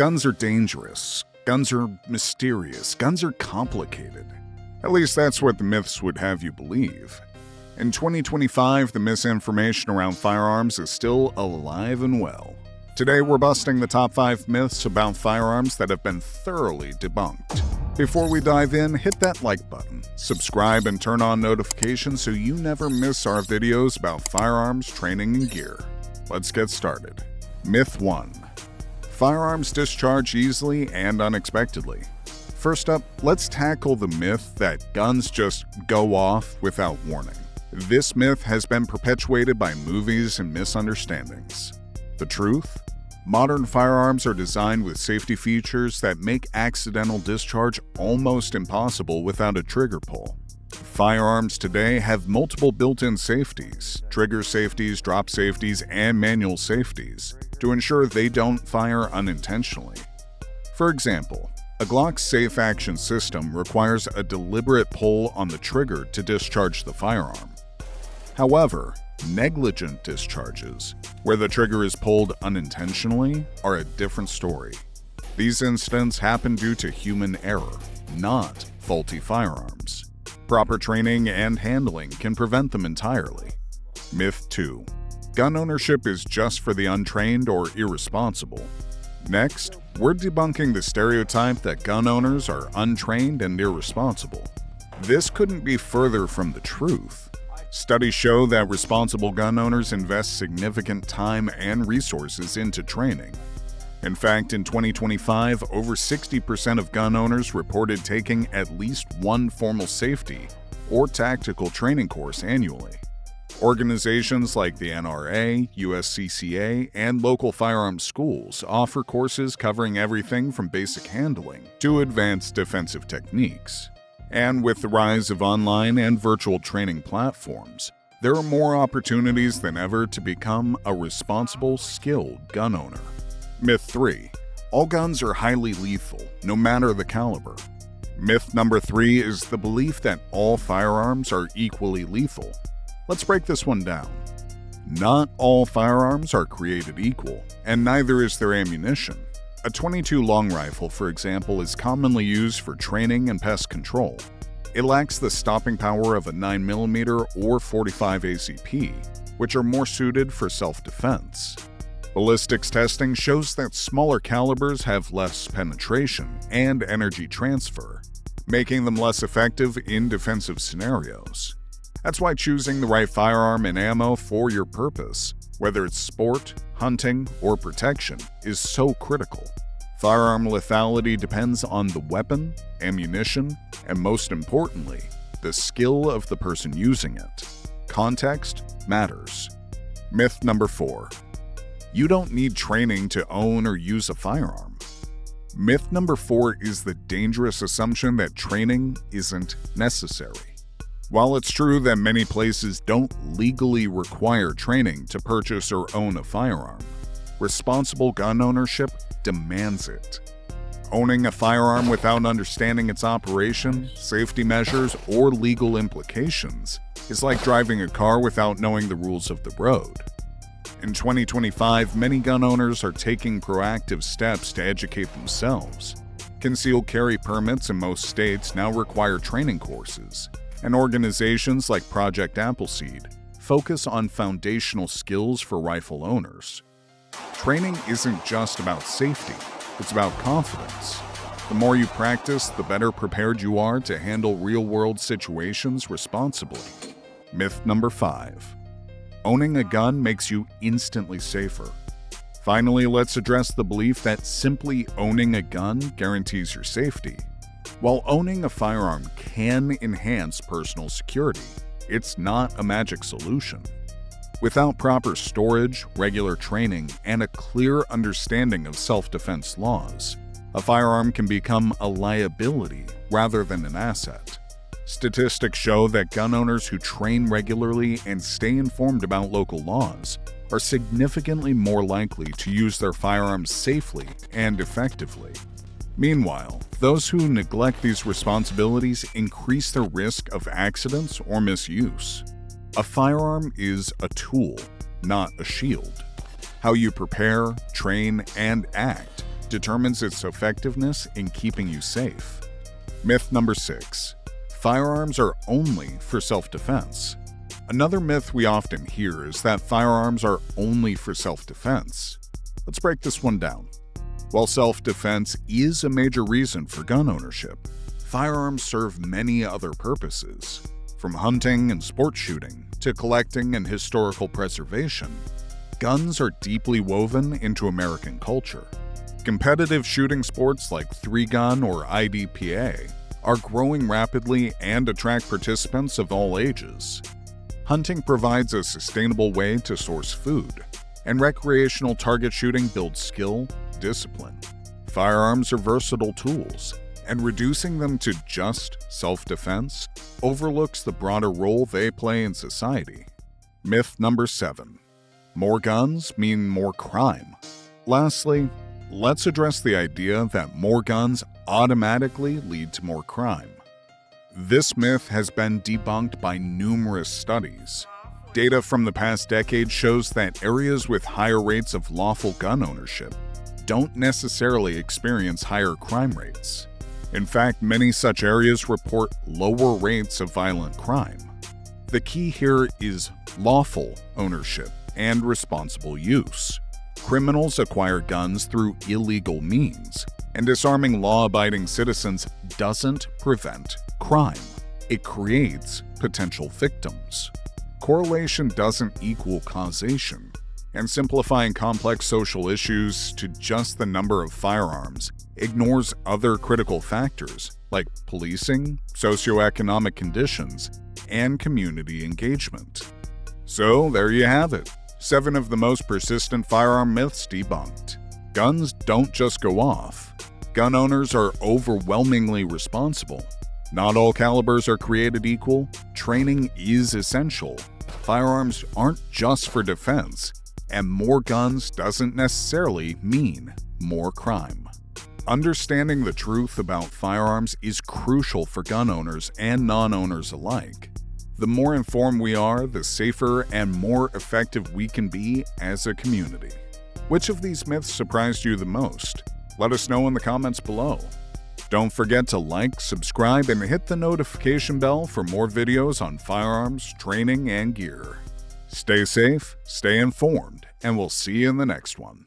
Guns are dangerous. Guns are mysterious. Guns are complicated. At least that's what the myths would have you believe. In 2025, the misinformation around firearms is still alive and well. Today, we're busting the top 5 myths about firearms that have been thoroughly debunked. Before we dive in, hit that like button, subscribe, and turn on notifications so you never miss our videos about firearms, training, and gear. Let's get started. Myth 1. Firearms discharge easily and unexpectedly. First up, let's tackle the myth that guns just go off without warning. This myth has been perpetuated by movies and misunderstandings. The truth? Modern firearms are designed with safety features that make accidental discharge almost impossible without a trigger pull. Firearms today have multiple built-in safeties, trigger safeties, drop safeties, and manual safeties to ensure they don't fire unintentionally. For example, a Glock safe action system requires a deliberate pull on the trigger to discharge the firearm. However, negligent discharges, where the trigger is pulled unintentionally, are a different story. These incidents happen due to human error, not faulty firearms. Proper training and handling can prevent them entirely. Myth 2. Gun ownership is just for the untrained or irresponsible. Next, we're debunking the stereotype that gun owners are untrained and irresponsible. This couldn't be further from the truth. Studies show that responsible gun owners invest significant time and resources into training. In fact, in 2025, over 60% of gun owners reported taking at least one formal safety or tactical training course annually. Organizations like the NRA, USCCA, and local firearms schools offer courses covering everything from basic handling to advanced defensive techniques. And with the rise of online and virtual training platforms, there are more opportunities than ever to become a responsible, skilled gun owner. Myth 3. All guns are highly lethal, no matter the caliber. Myth number 3 is the belief that all firearms are equally lethal. Let's break this one down. Not all firearms are created equal, and neither is their ammunition. A .22 long rifle, for example, is commonly used for training and pest control. It lacks the stopping power of a 9mm or .45 ACP, which are more suited for self-defense. Ballistics testing shows that smaller calibers have less penetration and energy transfer, making them less effective in defensive scenarios. That's why choosing the right firearm and ammo for your purpose, whether it's sport, hunting, or protection, is so critical. Firearm lethality depends on the weapon, ammunition, and most importantly, the skill of the person using it. Context matters. Myth number 4. You don't need training to own or use a firearm. Myth number 4 is the dangerous assumption that training isn't necessary. While it's true that many places don't legally require training to purchase or own a firearm, responsible gun ownership demands it. Owning a firearm without understanding its operation, safety measures, or legal implications is like driving a car without knowing the rules of the road. In 2025, many gun owners are taking proactive steps to educate themselves. Concealed carry permits in most states now require training courses, and organizations like Project Appleseed focus on foundational skills for rifle owners. Training isn't just about safety, it's about confidence. The more you practice, the better prepared you are to handle real-world situations responsibly. Myth number 5. Owning a gun makes you instantly safer. Finally, let's address the belief that simply owning a gun guarantees your safety. While owning a firearm can enhance personal security, it's not a magic solution. Without proper storage, regular training, and a clear understanding of self-defense laws, a firearm can become a liability rather than an asset. Statistics show that gun owners who train regularly and stay informed about local laws are significantly more likely to use their firearms safely and effectively. Meanwhile, those who neglect these responsibilities increase their risk of accidents or misuse. A firearm is a tool, not a shield. How you prepare, train, and act determines its effectiveness in keeping you safe. Myth number 6. Firearms are only for self-defense. Another myth we often hear is that firearms are only for self-defense. Let's break this one down. While self-defense is a major reason for gun ownership, firearms serve many other purposes. From hunting and sport shooting to collecting and historical preservation, guns are deeply woven into American culture. Competitive shooting sports like 3-gun or IDPA are growing rapidly and attract participants of all ages. Hunting provides a sustainable way to source food, and recreational target shooting builds skill, discipline. Firearms are versatile tools, and reducing them to just self-defense overlooks the broader role they play in society. Myth number 7. More guns mean more crime. Lastly, let's address the idea that more guns automatically lead to more crime. This myth has been debunked by numerous studies. Data from the past decade shows that areas with higher rates of lawful gun ownership don't necessarily experience higher crime rates. In fact, many such areas report lower rates of violent crime. The key here is lawful ownership and responsible use. Criminals acquire guns through illegal means, and disarming law-abiding citizens doesn't prevent crime. It creates potential victims. Correlation doesn't equal causation, and simplifying complex social issues to just the number of firearms ignores other critical factors like policing, socioeconomic conditions, and community engagement. So there you have it. 7 of the most persistent firearm myths debunked. Guns don't just go off. Gun owners are overwhelmingly responsible. Not all calibers are created equal. Training is essential. Firearms aren't just for defense, and more guns doesn't necessarily mean more crime. Understanding the truth about firearms is crucial for gun owners and non-owners alike. The more informed we are, the safer and more effective we can be as a community. Which of these myths surprised you the most? Let us know in the comments below. Don't forget to like, subscribe, and hit the notification bell for more videos on firearms, training, and gear. Stay safe, stay informed, and we'll see you in the next one.